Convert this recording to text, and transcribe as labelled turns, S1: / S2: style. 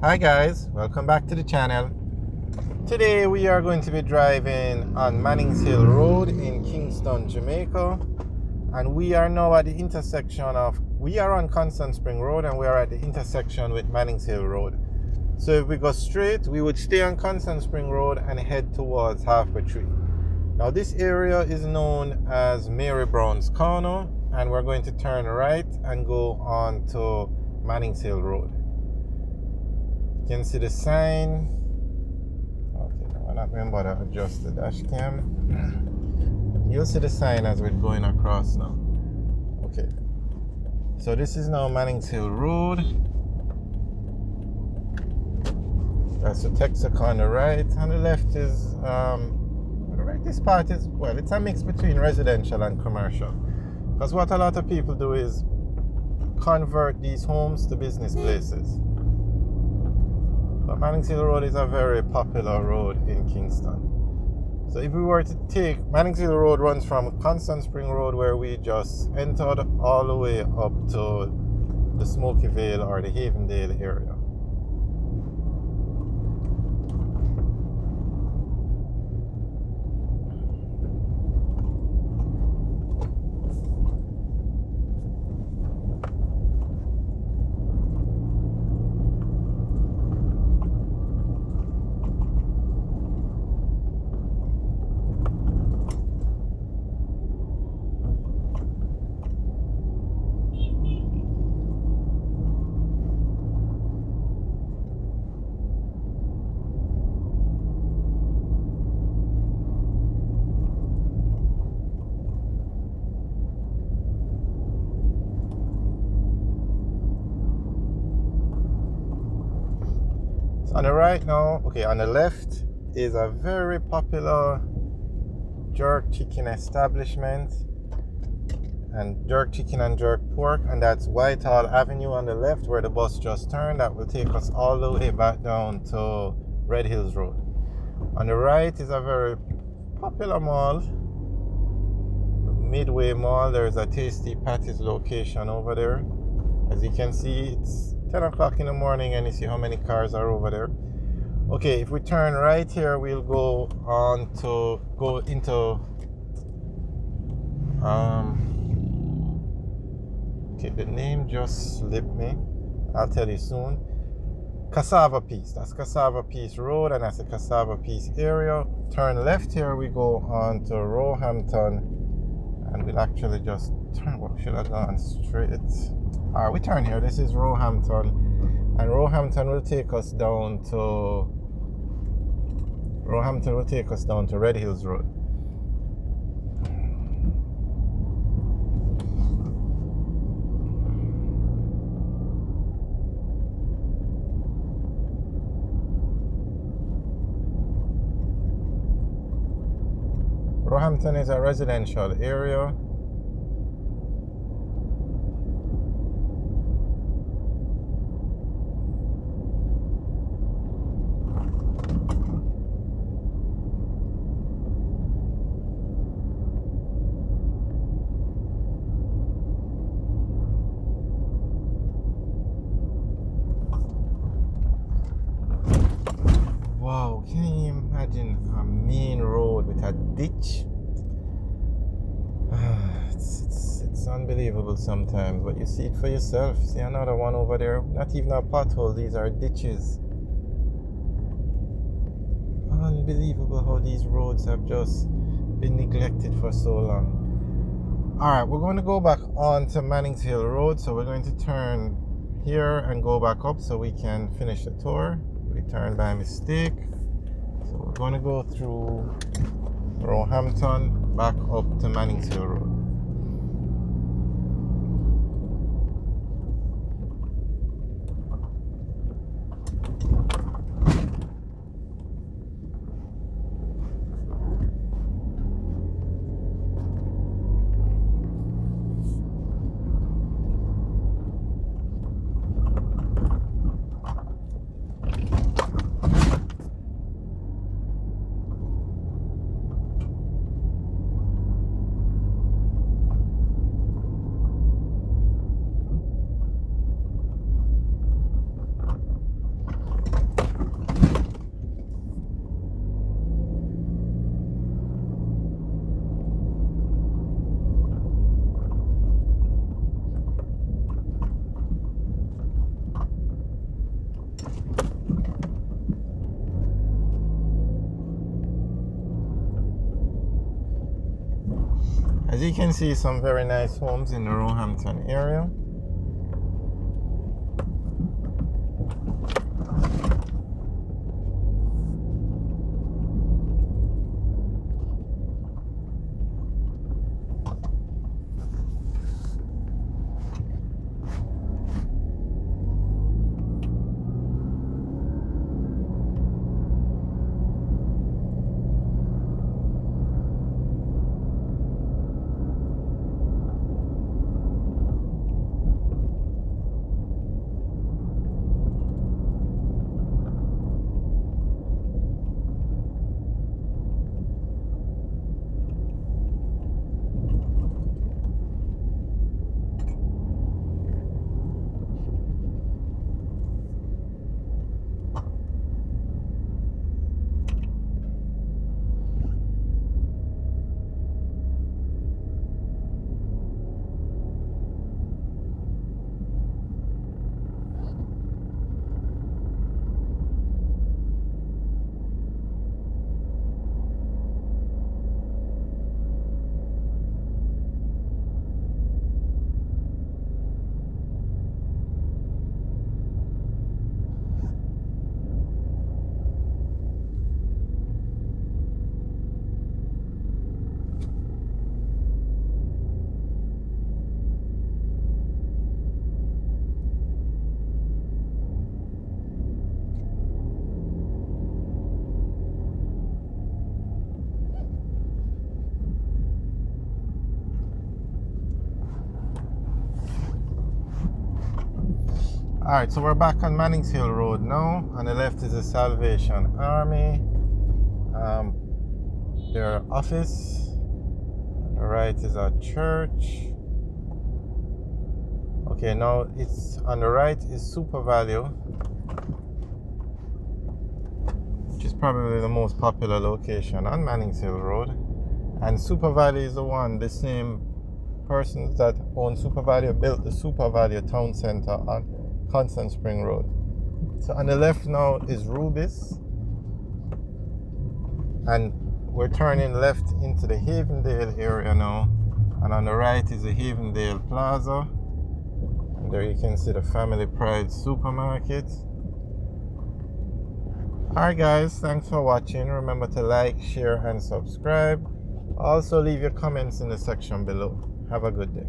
S1: Hi guys, welcome back to the channel. Today we are going to be driving on Mannings Hill Road in Kingston, Jamaica, and we are now at the we are on Constant Spring Road and we are at the intersection with Mannings Hill Road. So if we go straight, we would stay on Constant Spring Road and head towards Halfway Tree. Now this area is known as Mary Brown's Corner, and we're going to turn right and go on to Mannings Hill Road. You can see the sign. Okay, I'm not remember to adjust the dash cam. You'll see the sign as we're going across now. Okay. So this is now Mannings Hill Road. That's the Texaco on the right. On the left is this part is, well, it's a mix between residential and commercial. Because what a lot of people do is convert these homes to business places. But Mannings Hill Road is a very popular road in Kingston. So if we were to take, Mannings Hill Road runs from Constant Spring Road, where we just entered, all the way up to the Smoky Vale or the Havendale area. On the right now, okay, on the left is a very popular jerk chicken establishment, and jerk chicken and jerk pork, and that's Whitehall Avenue on the left where the bus just turned. That will take us all the way back down to Red Hills Road. On the right is a very popular mall, Midway Mall. There's a Tasty Patties location over there. As you can see, it's 10 o'clock in the morning and you see how many cars are over there. Okay, if we turn right here, we'll go into okay, the name just slipped me. I'll tell you soon. Cassava Piece. That's Cassava Piece Road, and that's the Cassava Piece area. Turn left here, we go on to Roehampton, and we'll actually just turn. What should I have gone straight? Alright, we turn here. This is Roehampton, and Roehampton will take us down to Red Hills Road. Roehampton is a residential area. Wow, can you imagine a main road with a ditch? It's unbelievable sometimes, but you see it for yourself. See another one over there? Not even a pothole, these are ditches. Unbelievable how these roads have just been neglected for so long. Alright, we're going to go back on to Mannings Hill Road, so we're going to turn here and go back up so we can finish the tour. We turned by mistake, so we're going to go through Roehampton back up to Mannings Hill Road. As you can see, some very nice homes in the Roehampton area. Alright, so we're back on Mannings Hill Road now. On the left is the Salvation Army, their office. On the right is a church. Okay, now it's on the right is Super Value, which is probably the most popular location on Mannings Hill Road. And Super Value is the same persons that own Super Value built the Super Value Town Center on Constant Spring Road. So on the left now is Rubis, and we're turning left into the Havendale area now, and on the right is the Havendale Plaza, and there you can see the Family Pride supermarket. Alright guys, thanks for watching. Remember to like, share and subscribe. Also leave your comments in the section below. Have a good day.